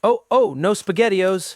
Oh, no SpaghettiOs.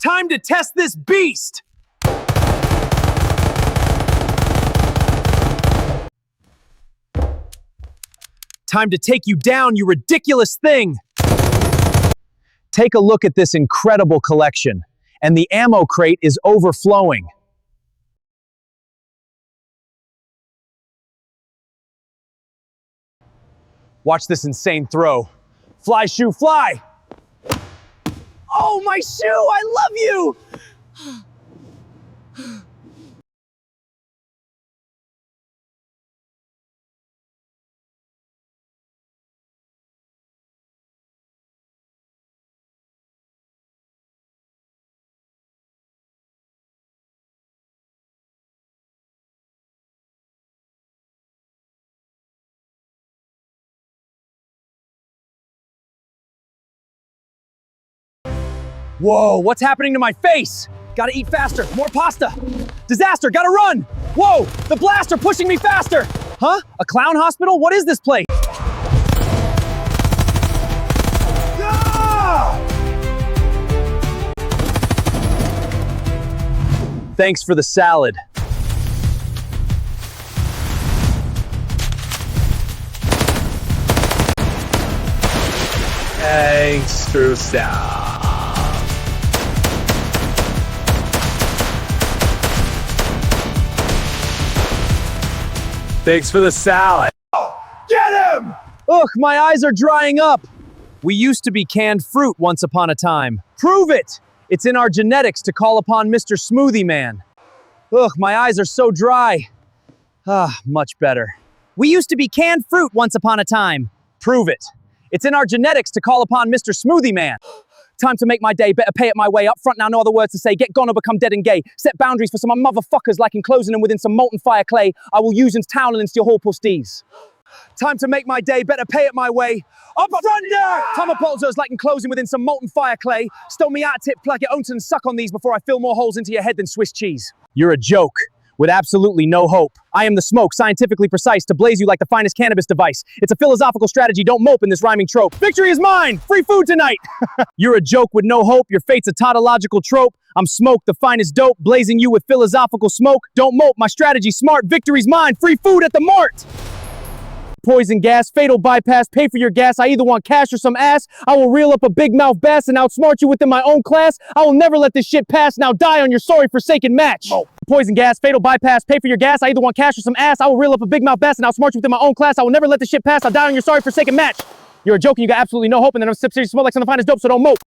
Time to test this beast! Time to take you down, you ridiculous thing! Take a look at this incredible collection, and the ammo crate is overflowing. Watch this insane throw. Fly, shoe, fly! Oh, my shoe! I love you! Whoa, what's happening to my face? Gotta eat faster, more pasta. Disaster, gotta run! Whoa, the blaster pushing me faster! Huh? A clown hospital? What is this place? Ah! Thanks for the salad. Thanks for salad. Thanks for the salad. Get him! Ugh, my eyes are drying up. We used to be canned fruit once upon a time. Prove it! It's in our genetics to call upon Mr. Smoothie Man. Ugh, my eyes are so dry. Ah, much better. We used to be canned fruit once upon a time. Prove it. It's in our genetics to call upon Mr. Smoothie Man. Time to make my day, better pay it my way. Up front now, no other words to say. Get gone or become dead and gay. Set boundaries for some motherfuckers like enclosing them within some molten fire clay. I will use in town and steal whole posties. Time to make my day, better pay it my way. Up front now! Time apologizes like enclosing within some molten fire clay. Stole me out tip, plug it, own and suck on these before I fill more holes into your head than Swiss cheese. You're a joke. With absolutely no hope. I am the smoke, scientifically precise, to blaze you like the finest cannabis device. It's a philosophical strategy, don't mope in this rhyming trope. Victory is mine! Free food tonight! You're a joke with no hope, your fate's a tautological trope. I'm smoke, the finest dope, blazing you with philosophical smoke. Don't mope, my strategy smart, victory's mine, free food at the mart! Poison gas, fatal bypass, pay for your gas. I either want cash or some ass. I will reel up a big mouth bass and outsmart you within my own class. I will never let this shit pass. Now die on your sorry forsaken match. Oh. Poison gas, fatal bypass, pay for your gas. I either want cash or some ass. I will reel up a big mouth bass and outsmart you within my own class. I will never let this shit pass. I'll die on your sorry forsaken match. You're a joke and you got absolutely no hope, and then I'm sip smell like some of the finest dope, so don't mope.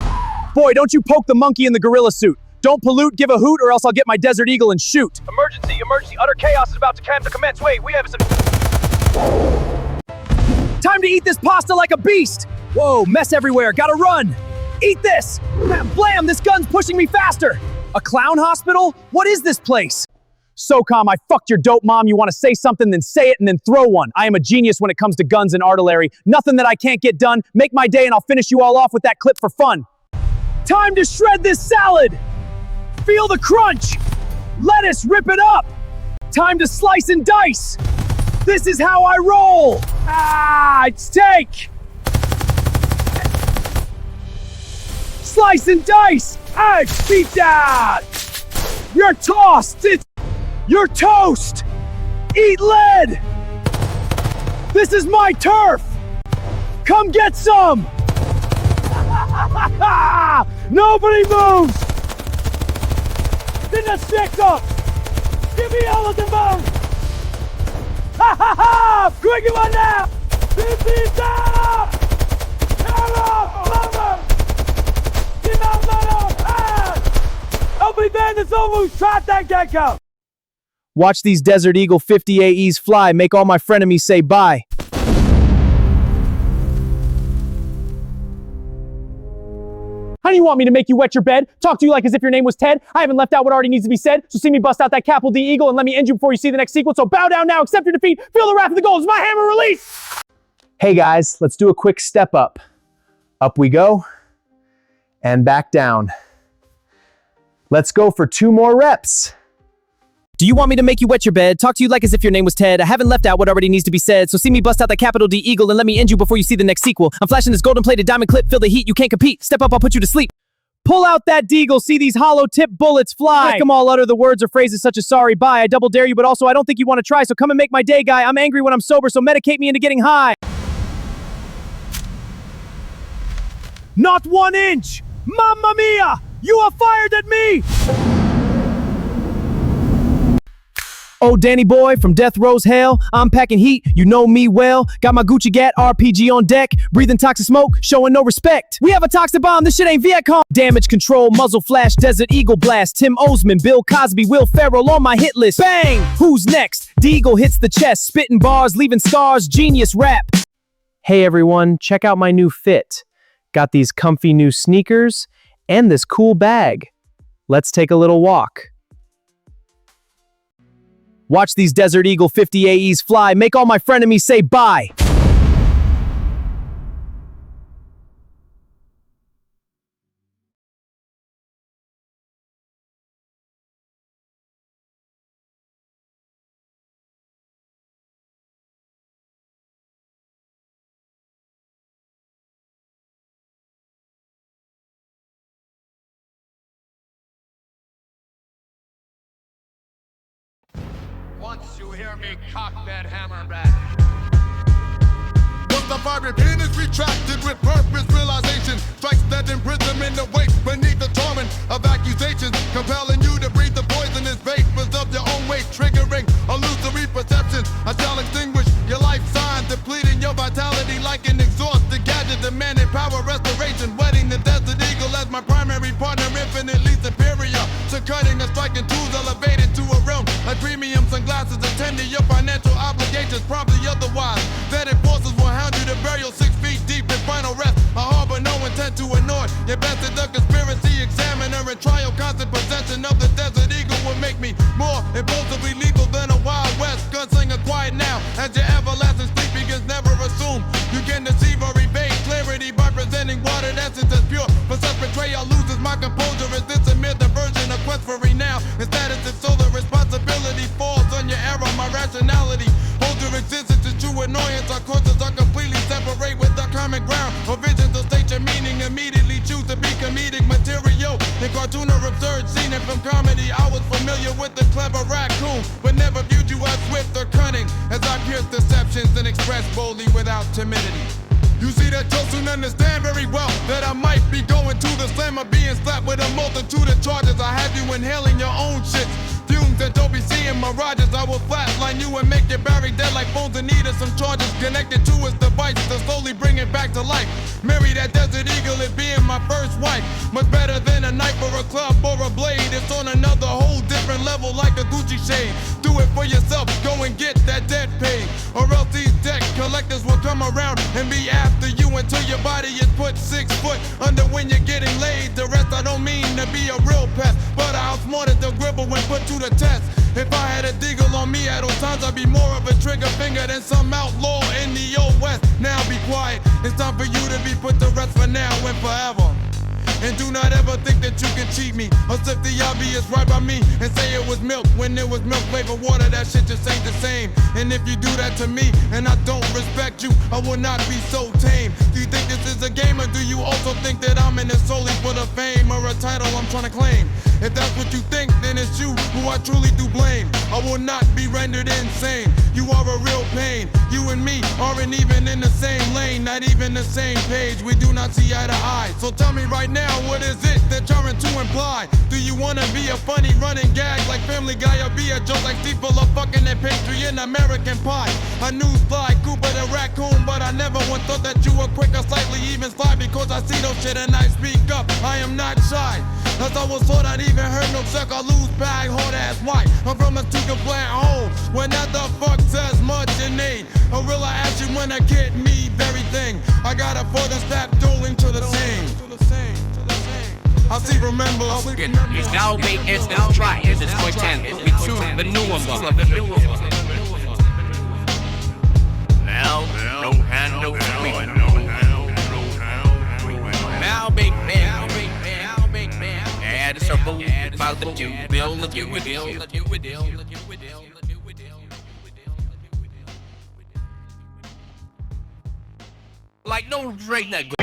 Boy, don't you poke the monkey in the gorilla suit. Don't pollute, give a hoot, or else I'll get my Desert Eagle and shoot. Emergency, emergency, utter chaos is about to commence. Wait, we have some... Time to eat this pasta like a beast! Whoa, mess everywhere, gotta run! Eat this! Blam, this gun's pushing me faster! A clown hospital? What is this place? SOCOM, I fucked your dope mom. You wanna say something, then say it and then throw one. I am a genius when it comes to guns and artillery. Nothing that I can't get done. Make my day and I'll finish you all off with that clip for fun. Time to shred this salad! Feel the crunch! Lettuce, rip it up! Time to slice and dice! This is how I roll! Ah, steak! Slice and dice! Ah, beat that! You're tossed! You're toast! Eat lead! This is my turf! Come get some! Nobody moves! Get the stick up! Give me all of the bones! Ha ha ha! Quick one now! This up! Get out, let out! Open band is over! Try that gecko! Watch these Desert Eagle 50 AEs fly, make all my frenemies say bye. How do you want me to make you wet your bed? Talk to you like as if your name was Ted? I haven't left out what already needs to be said, so see me bust out that capital D Eagle and let me end you before you see the next sequel. So bow down now, accept your defeat, feel the wrath of the gold. It's my hammer release! Hey guys, let's do a quick step up. Up we go, and back down. Let's go for 2 more reps. Do you want me to make you wet your bed? Talk to you like as if your name was Ted. I haven't left out what already needs to be said, so see me bust out that capital D Eagle and let me end you before you see the next sequel. I'm flashing this golden-plated diamond clip, feel the heat, you can't compete. Step up, I'll put you to sleep. Pull out that deagle, see these hollow tip bullets fly. Make them all utter the words or phrases such as sorry, bye. I double dare you, but also I don't think you want to try, so come and make my day, guy. I'm angry when I'm sober, so medicate me into getting high. Not 1 inch! Mamma mia! You are fired at me! Oh, Danny boy from Death Row's hell, I'm packing heat, you know me well. Got my Gucci Gat RPG on deck, breathing toxic smoke, showing no respect. We have a toxic bomb, this shit ain't Viet Cong. Damage control, muzzle flash, Desert Eagle blast, Tim Osman, Bill Cosby, Will Ferrell on my hit list. Bang! Who's next? Deagle hits the chest, spitting bars, leaving scars, genius rap. Hey everyone, check out my new fit. Got these comfy new sneakers and this cool bag. Let's take a little walk. Watch these Desert Eagle 50 AEs fly, make all my frenemies say bye. Once you hear me cock that hammer back. Once the fiery pen is retracted with purpose realization, strikes that imprison in the wake beneath the torrent of accusations, compelling you to breathe the poisonous vapors of your own weight, triggering illusory perceptions. I shall extinguish your life signs, depleting your vitality like an exhausted gadget, demanding power restoration, wedding the Desert Eagle as my primary partner, infinitely superior to cutting and striking tools, elevated to a realm like premium sunglasses, attend to your financial obligations, probably otherwise. That enforcers will hound you to burial 6 feet deep in final rest. I harbor no intent to annoy your best is the conspiracy examiner and trial. Constant possession of the Desert Eagle will make me more impulsively lethal than a Wild West gunslinger. Quiet now, as your everlasting sleep begins. Never assume you can deceive or evade clarity by presenting watered essence as pure. For such betrayal loses my composure. Is this a mere diversion, a quest for renown? Instead, it's so the responsibility falls on your error. My rationality holds your existence in true annoyance. Our courses are completely separate with the common ground. Or visions will state your meaning, immediately choose to be comedic material. In cartoon or absurd, seen it from comedy. I was familiar with the clever raccoon, but never viewed you as swift or cunning, as I pierce deceptions and express boldly without timidity. You see that Joe soon understand very well that I might be going to the slam or being slapped with a multitude of charges. I have you inhaling your own shit. Fumes that don't be seeing mirages. I will flatline you and make you buried dead like bones in need of some charges connected to its device to slowly bring it back to life. Marry that Desert Eagle, it being my first wife. Much better than a knife or a club or a blade. It's on another whole different level like a Gucci shade. Do it for yourself, go and get that debt paid, or else these debt collectors will come around and be after you until your body is put 6 foot under when you're getting laid. The rest I don't mean to be a real pest, but I outsmarted the gribble when put to the test. If I had a deagle on me at all times, I'd be more of a trigger finger than some outlaw in the old west. Now be quiet, it's time for you to be put to rest for now and forever. And do not ever think that you can cheat me or slip the obvious right by me and say it was milk when it was milk flavored water. That shit just ain't the same. And if you do that to me and I don't respect you, I will not be so tame. Do you think this is a game, or do you also think that I'm in it solely for the fame or a title I'm trying to claim? If that's what you think, then it's you who I truly do blame. I will not be rendered insane. You are a real pain. You and me aren't even in the same lane, not even the same page. We do not see eye to eye. So tell me right now, what is it that you're trying to imply? Do you wanna be a funny running gag like Family Family Guy will be a joke like people are fucking their pastry in American Pie. A news fly, Cooper the raccoon, but I never once thought that you were quick or slightly even sly because I see no shit and I speak up. I am not shy. As I was taught I'd even heard no suck or lose bag, hard ass white. I'm from a stupid plant hole. When that the fuck says much in need. A real action when I get me very thing. I got a further step dueling to the same. I see, remember. He's now being it's now try. It's point 10. We choose the new one. Now, no hand, no feet. Now, big man. Add a circle about the you build, the you would deal. Like no drink that good.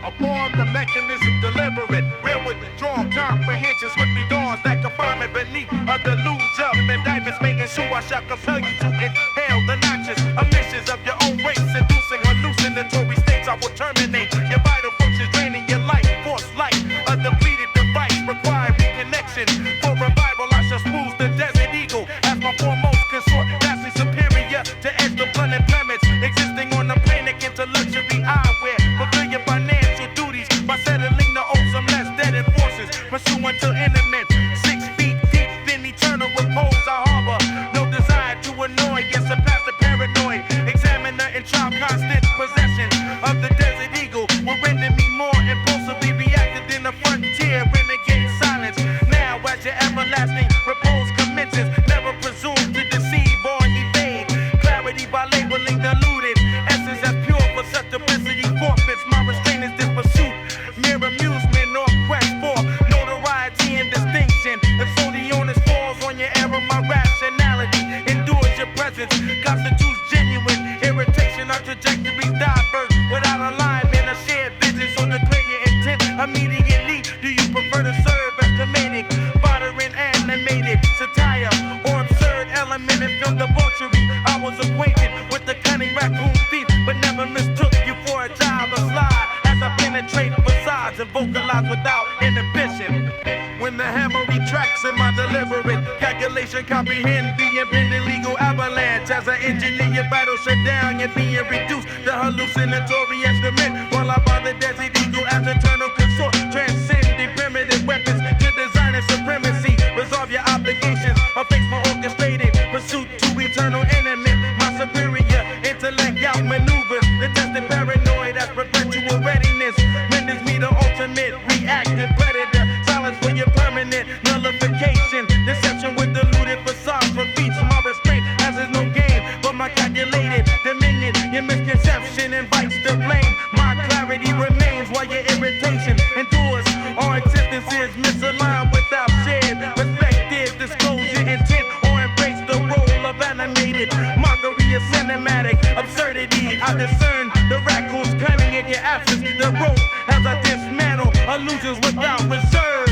Upon the mechanism deliberate, where with strong comprehension, swiftly dawns that confirm it beneath other loops up indictments, making sure I shall compel you to inhale the noxious emissions of your own race, inducing hallucinatory states. I will terminate your vital functions, draining your life force light. A depleted device requiring reconnection. For revival, I shall smooth the desert eagle as my foremost consort, vastly superior to edge the planet planets, existing on the planet into luxury eyewear. Fulfill your financial duties by settling the ozone less dead forces, pursuing to intimate 6 feet deep in eternal repose. I harbor no desire to annoy, yes, surpass the paranoid examiner and trial constant possession of the desert eagle will render me more impulsively reactive than the frontier renegade silence. Now as your everlasting repose commences, never presume to deceive or evade clarity by labeling diluted essence as pure for such duplicity forfeits. My restraint is this pursuit, mere amusement or quest for notoriety and distinction. If so the onus falls on your error, my rationality endures your presence, constitutes genuine irritation. Our trajectories diverge without alignment, a shared vision. So declare your intent immediately. Do you prefer to serve as comedic, fodder and animated satire, or absurd element in film debauchery? I was acquainted with the cunning raccoon thief, but never mistook you for a child of slide as I penetrate facades and vocalize without inhibition. When the hammer retracts in my deliberate calculation, comprehend the impending legal avalanche. As I engineer your battle shut down, you're being reduced to hallucinatory excrement. While I bother desert eagle as eternal consort, transcending primitive weapons to design and supremacy. Resolve your obligations, or face my orchestrated pursuit to eternal enemy. My superior intellect outmaneuvers the tested paranoid as perpetual readiness. Renders me the ultimate reactive predator. Silence for your permanent nullification. Deception with deluded facades repeats my restraint as is no game, but my calculated dominion. Your misconception invites the blame. My clarity remains while your irritation endures. Our existence is misaligned without shared perspective. Disclose your intent or embrace the role of animated mockery of cinematic absurdity. I discern the raccoon's cunning in your absence. The rope as I dismantle illusions without reserve.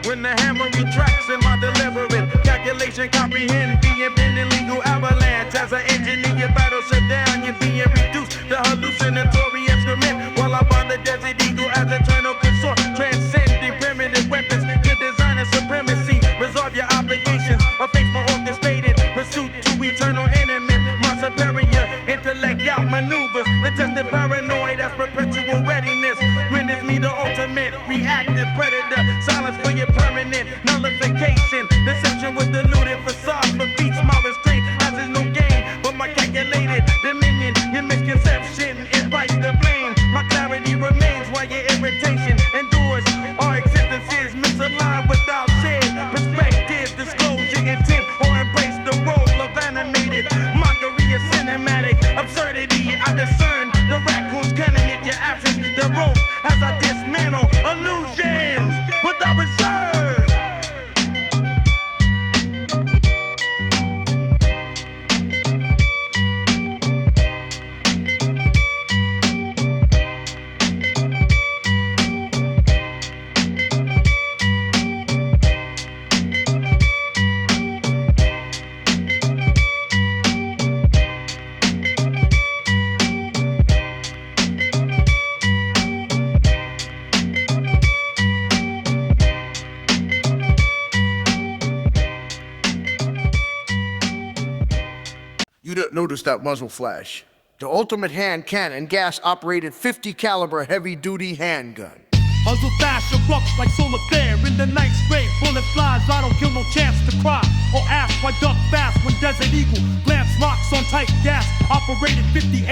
When the hammer retracts in my deliberate calculation, comprehend the impending legal avalanche. As I engineer your battle shut down, you're being reduced to hallucinatory instrument. While I bond the desert eagle as eternal consort, transcending primitive weapons to design and supremacy. Resolve your obligations, or face my orchestrated pursuit to eternal enemy. My superior intellect outmaneuvers the tested paranoid as perpetual readiness. Renders me the ultimate reactive predator. Silence for your permanent nullification. Deception with deluded facade defeats my restraint as is no game, but my calculated dominion. Your misconception invites the blame. My clarity remains while your irritation endures. Our existence is misaligned without shared perspective. Disclose your intent or embrace the role of animated mockery of cinematic absurdity. I discern the raccoon's cunning in your absence. The rope as I dismantle illusions without reserve. You didn't notice that muzzle flash. The ultimate hand cannon gas-operated 50 caliber heavy-duty handgun. Muzzle fast, erupts like solar flare. In the night straight, bullet flies, I don't kill, no chance to cry. Or ask why duck fast when Desert Eagle glance locks on tight gas. Operated 58,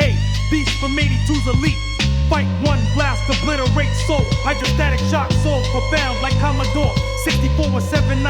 beast from 82's elite. Fight one, blast, obliterate soul. Hydrostatic shock, soul profound like Commodore 64 or 7900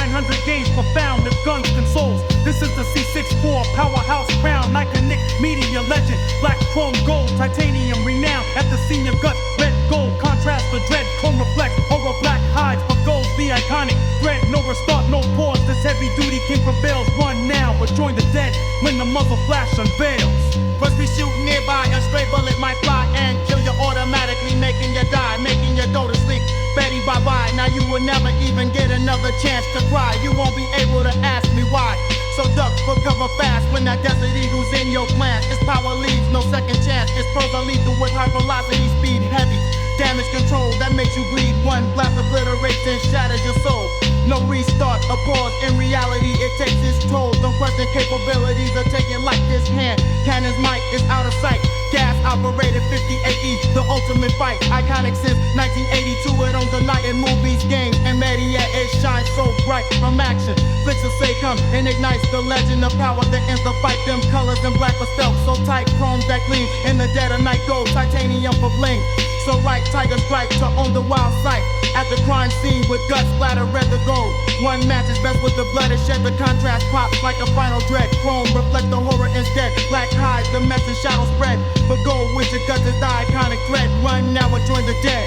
games profound if guns consoles. This is the C64 powerhouse crown. Iconic media legend, black chrome gold, titanium renowned at the senior gut. Red gold, contrast the dread, chrome reflect, horror black hides for gold. The iconic thread, no restart, no pause. This heavy duty king prevails. Run now or join the dead when the muzzle flash unveils. First we shoot nearby, a stray bullet might fly and kill you automatically, making you die, making you go to sleep. Betty bye-bye, now you will never even get another chance to cry. You won't be able to ask me why. So duck for cover fast when that Desert Eagle's in your glance. Its power leaves no second chance. Its pros are lethal with high velocity, speed heavy. Damage control that makes you bleed. One blast obliterates and shatters your soul. No restart, a pause. In reality, it takes its toll. Don't question capabilities are taken like this hand. Cannon's might is out of sight. Gas operated 58E, the ultimate fight. Iconic since 1982. It owns the night in movies, games, and media. It shines so bright from action. Flicks will say come and ignites the legend of power that ends the fight. Them colors in black for stealth, so tight, chrome that gleam. In the dead of night gold, titanium for bling. So right, tiger strike to own the wild sight. At the crime scene with guts splatter red the gold. One matches best with the blood, it shed the contrast pops like a final dread. Chrome reflect the horror instead. Black hides the mess and shadow spread. But gold with your guts is the iconic thread. Run now or join the dead.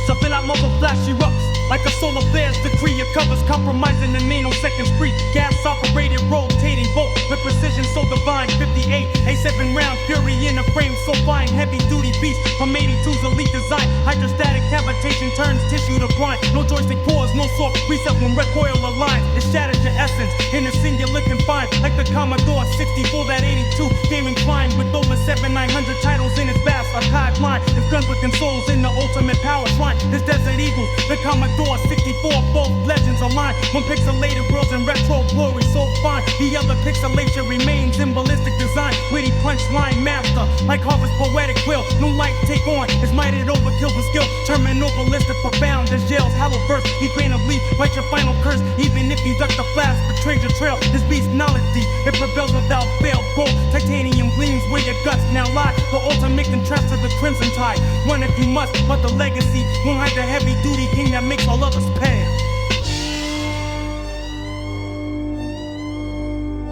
Something like muzzle flash erupts like a solar flare's decree. It covers compromising the nanosecond spree. Gas operated rotating bolt with precision so divine. 58 A7 round fury in a frame so fine. Heavy duty beast from 82's elite design. Hydrostatic cavitation turns tissue to blind. No joystick pause, no soft reset when recoil aligns. It shatters your essence in a singular confined. Like the Commodore 64 that 82 game inclined with over 7,900 titles in its vast archive line. If guns with consoles in the ultimate power shrine. This Desert Eagle, the Commodore 64, both legends align. One pixelated worlds in retro glory so fine. The other pixelation remains in ballistic design. Witty punchline master, like Harvest poetic will. No light take on, his mighted overkill for skill. Terminal ballistic profound as jails hollow verse. He grain of leaf, write your final curse. Even if you duck the flash, betrays your trail. This beast knowledge deep, it prevails without fail. Gold, titanium gleams where your guts now lie. The ultimate contrast to the crimson tide. Run if you must, but the legacy won't hide the heavy duty king that makes all others pale.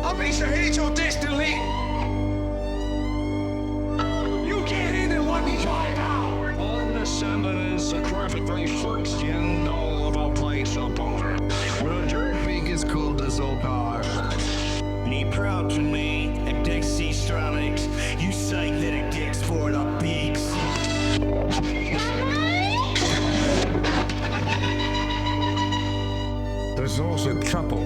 I'll be sure hate your destiny. You can't hit it when we try it out. On the semblance of graphically first in all of our place upon Roger Vegas called us all power. Be proud to me at Dexy Stronics. You say that it gets for the peaks. There's also trouble.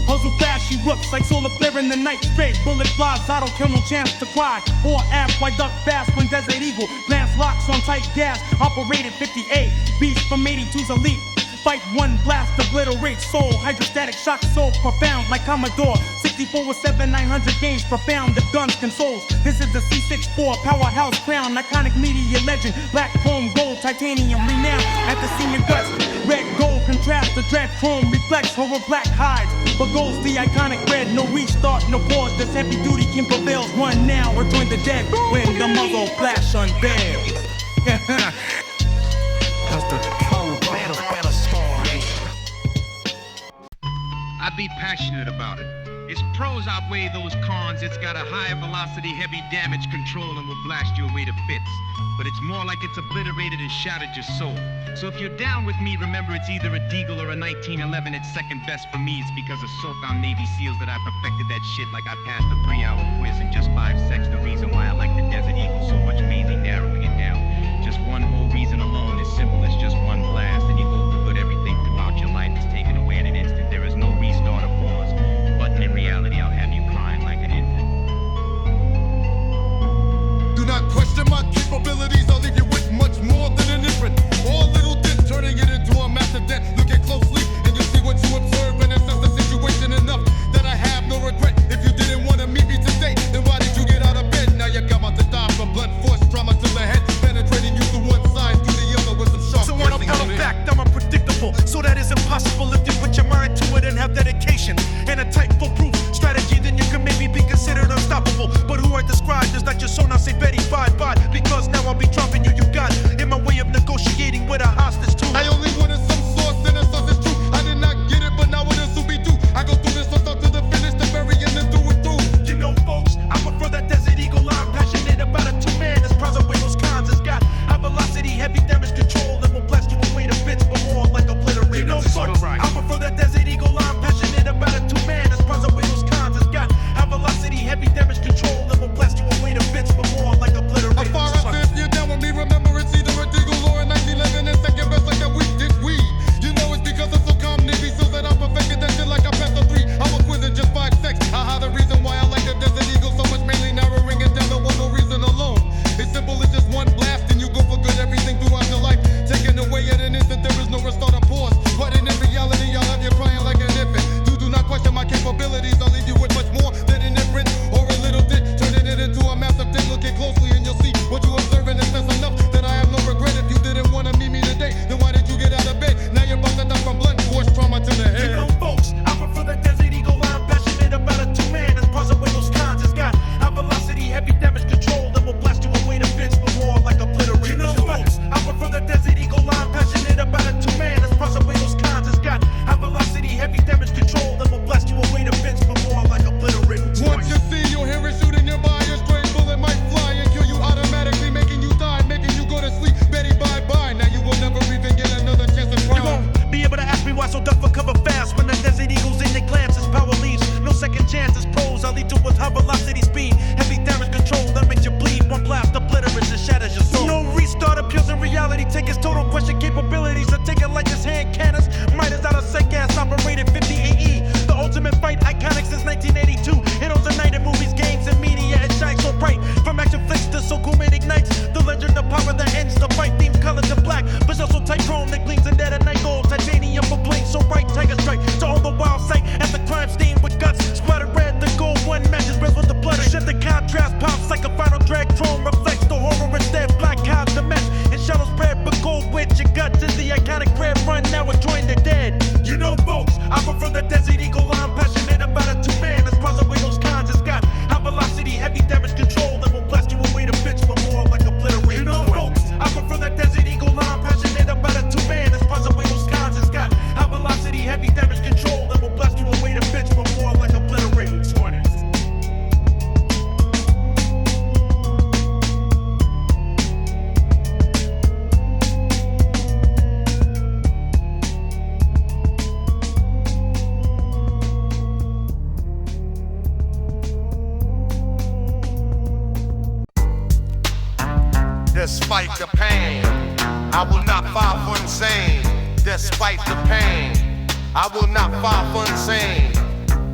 Puzzle fast, she erupts like solar flare in the night straight. Bullet flies, I don't kill, no chance to cry. Or ask why duck fast when Desert Eagle glance locks on tight gas. Operated 58, beast from 82's elite. Fight one, blast, obliterate soul. Hydrostatic shock, so profound like Commodore 64 with 7,900 games profound. The guns consoles. This is the C64 powerhouse crown. Iconic media legend. Black chrome gold, titanium renowned at the senior guts. Red gold contrast, the dread chrome reflects horror black hides. But gold's the iconic red. No restart, no pause. This heavy duty king prevails. Run now or join the dead when the muzzle flash unveils. That's the cold battle story. I be passionate about it. Its pros outweigh those cons. It's got a high velocity, heavy damage control and will blast you away to bits. But it's more like it's obliterated and shattered your soul. So if you're down with me, remember it's either a Deagle or a 1911. It's second best for me. It's because of SOCOM Navy SEALs that I perfected that shit like I passed a 3-hour quiz in just 5 seconds. The reason why I like the Desert Eagle so much, mainly narrowing it down. Just one whole reason alone is simple as just one blast. And you hope to put everything throughout your life is taken away in an instant. There is no restart or pause. But in reality, I'll have you crying like an infant. Do not question my capabilities, I'll leave you with much more than turning it into a massive debt. Look at closely and you'll see what you observe, and assess the situation enough that I have no regret. If you didn't want to meet me today, then why did you get out of bed? Now you're about to die from blunt force trauma to the head, penetrating you to one side to the other with some sharp. So when I'm out of fact, I'm unpredictable. So that is impossible if you put your mind to it and have dedication and a tight foolproof strategy. Then you can maybe be considered unstoppable. But who I describe is not your son. I say Betty bye, because now I'll be dropping you. You got in my way of negotiating with a hostage too. I only wanted some sauce and a sausage too. I did not get it, but now it is to be due. I go through this so to the finish, the very end and through it through. You know, folks, I prefer that Desert Eagle. I'm passionate about a two-man. This problem with those cons has got high velocity, heavy damage control that will blast you away to bits, but more like obliterate. You know, folks, I prefer that Desert Eagle. I'm passionate about a two-man. This problem with those cons has got high velocity, heavy damage control that will blast you away to bits, but more like obliterate. How far I if you're down with me, remember it's either a Deagle or a 1911 and second best like a week did we. You know it's because I'm so calm, nigga, so that I'm perfected that shit like I passed a 3. I was quizzing just 5 sex. Aha, the reason why I like the Desert Eagle so much, mainly narrowing it down to one more reason alone. It's simple, it's just one blast and you go for good everything throughout your life. Taken away at an instant, there is no restart or pause. But in reality, I'll have you crying like an infant. You do not question my capabilities, I'll leave you with much more than an imprint or a little dit. Turning it into a massive thing, look it closely and you'll see what you observe, and it's that's enough that I have no regret. If you didn't want to meet me today, then why did you get out of bed? Now you're about to die from blunt force trauma to the head. You know, folks, I prefer the Desert Eagle. I'm passionate about a two-man. This puzzle with those cons has got high velocity, heavy damage control that will blast you away to bits, but more like obliterate. You know, folks, I prefer the Desert Eagle. I'm passionate about a two-man. This puzzle with those cons has got high velocity, heavy damage control that will blast you away to bits, but more like obliterate. Once you see, you'll hear it shooting your body. A stray bullet might fly and kill you automatically, making you die, making you go to sleep. Betty bye-bye. Now you will never even get another chance to try. You won't be able to ask me why, so duck for cover fast. When the Desert Eagle's in your glances, power leaves. No second chances, pros. I'll lead you with high velocity speed. Heavy damage control that makes you bleed. One blast obliterates and shatters your soul. No restart appeals in reality. Take his total question capabilities. I take it like his hand cannons. Might is out of sight gas, operated 50 AE. The ultimate fight, iconic since 1982. It owns a night in movies, games, and media. It shines so bright. From action flicks to so cool, it ignites. The legend of power that ends the fight. Theme colored to black, but also tight chrome that gleams in dead at night gold. Titanium for bling, so bright, tiger strike. To all the wild sight at the crime scene with guts. Splattered red, the gold one matches red with the blood. Shift the contrast pops like a final drag. Chrome reflects the horror instead. Black clouds the mess. And shadows spread, but gold with your guts is the iconic red run. Now we're joined the dead. You know, folks, I prefer the Desert Eagle. I'm passionate about a two-man. This puzzle with those cons has got high velocity, heavy damage control that will blast you away to bits, but more like obliterate. You know, folks, I prefer the Desert Eagle. I'm passionate about a two-man. This puzzle with those cons has got high velocity, heavy damage control that will blast you away to bits, but more like obliterate. Despite the pain, I will not fall for insane. Despite the pain, I will not fall for insane.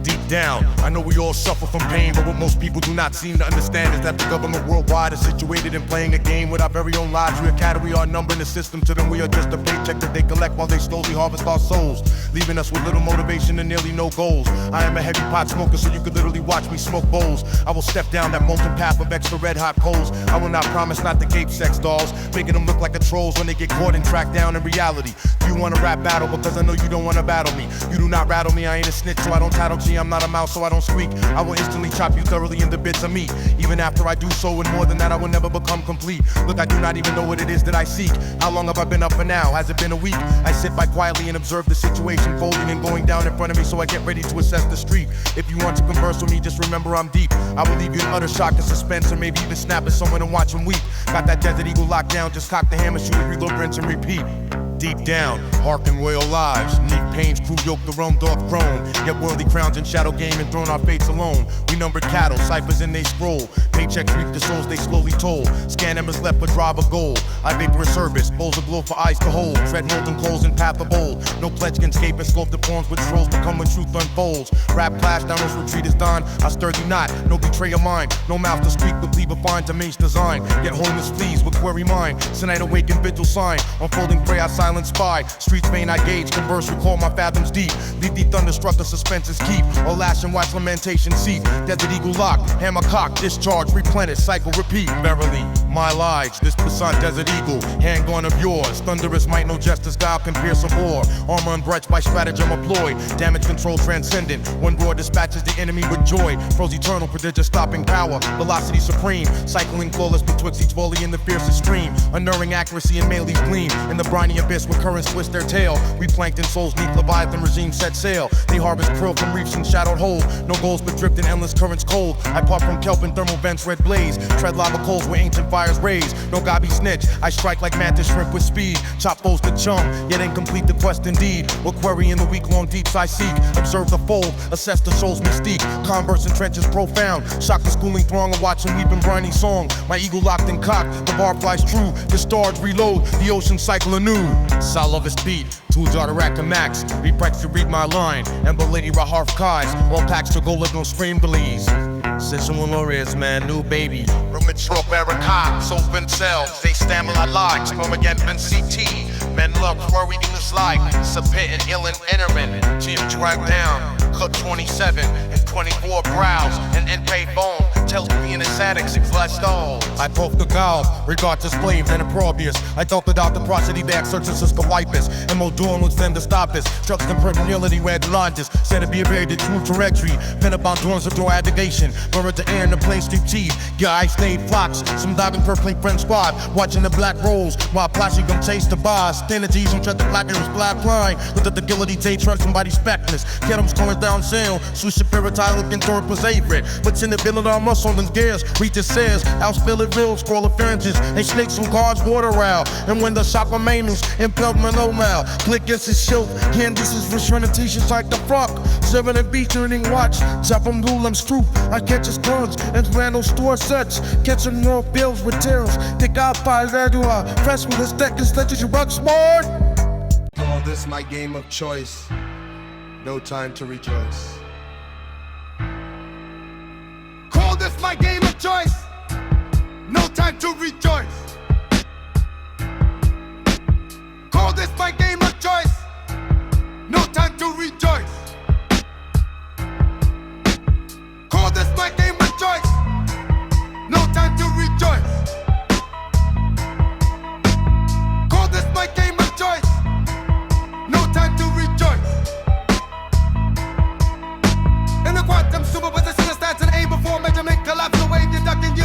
Deep down, I know we all suffer from pain, but what most people do not seem to understand is that the government worldwide is situated in playing a game with our very own lives. We are cattle, we are numbering the system. To them we are just a paycheck that they collect while they slowly harvest our souls, leaving us with little motivation and nearly no goals. I am a heavy pot smoker, so you could literally watch me smoke bowls. I will step down that molten path of extra red hot coals. I will not promise not to gape sex dolls, making them look like a trolls when they get caught and tracked down in reality. Do you want a rap battle? Because I know you don't want to battle me. You do not rattle me, I ain't a snitch, so I don't tattle G. I'm not a mouse, so I don't squeak. I will instantly chop you thoroughly into bits of meat. Even after I do so, and more than that, I will never become complete. Look, I do not even know what it is that I seek. How long have I been up for now? Has it been a week? I sit by quietly and observe the situation folding and going down in front of me, so I get ready to assess the street. If you want to converse with me, just remember I'm deep. I will leave you in utter shock and suspense, or maybe even snap at someone and watch them weep. Got that Desert Eagle locked down, just cock the hammer, shoot it, reload, rinse, and repeat. Deep down, hearken royal lives. Neat pains, crew yoke, the roam doth grown. Get worldly crowns and shadow game and thrown our fates alone. We numbered cattle, ciphers in they scroll. Paychecks reap the souls they slowly toll. Scan embers left for drive of gold. I vaporous service, bowls of glow for eyes to hold. Tread molten coals and path of old. No pledge can escape and sculpt the forms which trolls become when truth unfolds. Rap clash down those retreat is done. I stir thee not, no betray of mine. No mouth to speak, but leave a fine to mace design. Yet holiness flees with query mine. Tonight awaken vigil sign. Unfolding prayer, I silence silent spy. Streets vain I gauge, converse, recall my fathoms deep. Leave the thunderstruck, the suspenses keep. Or lash and watch lamentation seep. Desert eagle lock, hammer cock, discharge, replenish, cycle, repeat. Verily, my lives, this Poussin desert eagle, handgun of yours. Thunderous might, no justice, style can pierce a bore. Armor unbreached by stratagem employed. Damage control transcendent. One roar dispatches the enemy with joy. Froze eternal, prodigious stopping power. Velocity supreme. Cycling flawless betwixt each volley in the fiercest stream. Unerring accuracy and melee's gleam. In the briny abyss where currents twist their tail. We plankton souls neath Leviathan regime set sail. They harvest krill from reefs in shadowed hole. No goals but drift in endless currents cold. I part from kelp and thermal vents red blaze. Tread lava coals where ancient fires raise. No gobby snitch. I strike like mantis shrimp with speed. Chop foes to chum, yet incomplete the quest indeed. What query in the week-long deeps I seek. Observe the fold, assess the soul's mystique. Converse in trenches profound. Shock the schooling throng and watch them weep in briny song. My eagle locked and cocked, the bar flies true. Discharge, reload, the ocean cycle anew. Sol of his beat, tools are to rack to max. Reprex to read my line, and the lady Raharf Kais. All packs to go live no stream belize. Sensual warriors, man, new baby. Rumitro barricades, open cells, they stammer like lies. From again, CT. Men love worried in this life. Submit and ill and entering. Jim dragged down, cut 27 and 24 brows. And in-pay bone tells me in his addicts and blessed all. I poke the gall, regard to slave and improprious. I talked about the prosody back searching Cisco wipers. And more doing was them to stop this. Trucks and permeability where the largest. Said to be a very the true trajectory. Been about doing some door aggregation. Buried the air in the plain street chief. Yeah, I stayed flocks. Some diving per plate friend squad. Watching the black rolls while Plashy gon' chase the bars. Standardies on the black and was black line. With the agility, they trust somebody speckless. Get them going down sale. Swish superior looking through it was favorite. But in the building on muscle and gears. Reach the says, outspill it real, scroll of phalanges. And snakes from cars water out. And when the shock of maintenance, impelled my no mouth. Click gets his shield. Candices for shredding t-shirts like the frock. Serving and featuring watch. Chop from Lulam's troop. I catch his guns and Randall store sets. Catching no bills with tails. Take out five Edua. Fresh with his deck and stretches you rock smart. Call this my game of choice. No time to rejoice. Call this my game of choice. No time to rejoice. Call this my game of choice. No time to rejoice. Call this my game of choice. No time to rejoice. Call this my game of choice. No time to rejoice. In the quantum superposition, stats and aim before measurement collapse the wave you're ducking.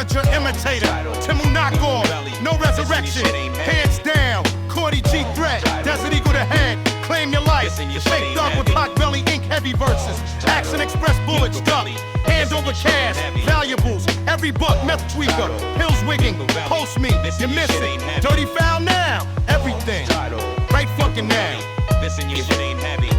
amateur imitator. Timu knockoff, no resurrection. Hands down, Cordy G threat. Desert Eagle to head, claim your life. Fake thug with Pot Belly Ink heavy verses. Action Express bullets duck. Hand over cash, valuables, every buck, meth tweaker, pills wigging, post me, you're missing. Dirty foul now, everything, right fucking now. Listen, your shit ain't heavy.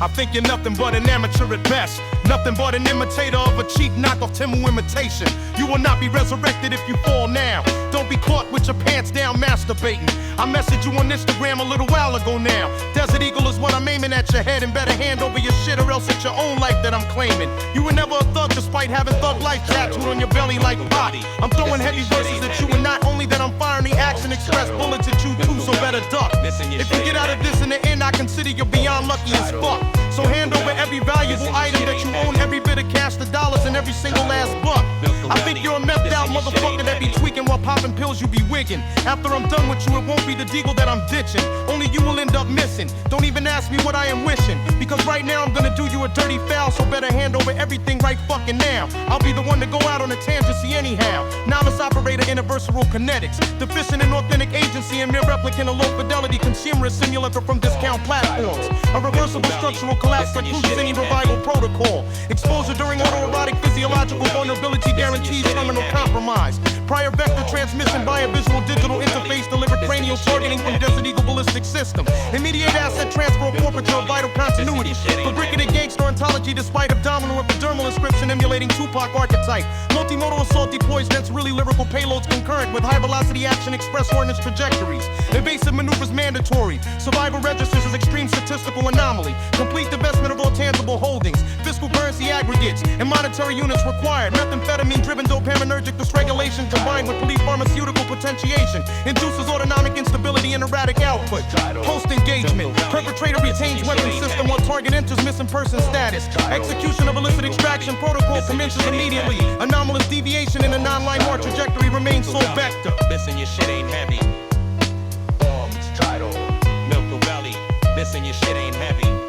I think you're nothing but an amateur at best. Nothing but an imitator of a cheap knockoff Timu imitation. You will not be resurrected if you fall now. Don't be caught with your pants down masturbating. I messaged you on Instagram a little while ago now. Desert Eagle is what I'm aiming at your head, and better hand over your shit or else it's your own life that I'm claiming. You were never a thug despite having thug life tattooed on your belly like body. I'm throwing heavy verses at you, and not only that, I'm firing the Action Express bullets at you too, so better duck. If you get out of this in the end, I consider you beyond lucky as fuck. So hand over every valuable item that you own, every bit of cash, the dollars, and every single last buck. I think you're a methed out motherfucker that be tweaking while popping pills you be wigging. After I'm done with you, it won't be the deagle that I'm ditching. Only you will end up missing. Don't even ask me what I am wishing, because right now I'm gonna do you a dirty foul, so better hand over everything right fucking now. I'll be the one to go out on a tangency anyhow. Novice operator in Versatile Kinetics, deficient in authentic agency and mere replicant of low fidelity consumerist simulator from discount platforms. A reversible structural collapse precludes any revival protocol. Exposure during autoerotic physiological vulnerability guarantees terminal compromise. Prior vector transmission via visual digital interface delivered cranial targeting from Desert Eagle ballistic system. Immediate asset transfer of forfeiture of vital continuity. Fabricated gangster ontology despite abdominal epidermal inscription emulating Tupac archetype. Multimodal assault deploys dense really lyrical payloads concurrent with high velocity Action Express ordnance trajectories. Evasive maneuvers mandatory. Survival registers as extreme statistical anomaly. Complete divestment of all tangible holdings. Fiscal currency aggregates and monetary units required. Methamphetamine driven dopaminergic dysregulation combined with pharmaceutical potentiation induces autonomic instability and erratic output. Post engagement. Perpetrator retains weapon system while target enters missing person status. Execution of illicit extraction protocol commences immediately. Anomalous deviation in a non-line more trajectory remains sole vector. Listen, your shit ain't heavy. It's title. Milk the belly. Listen, your shit ain't heavy.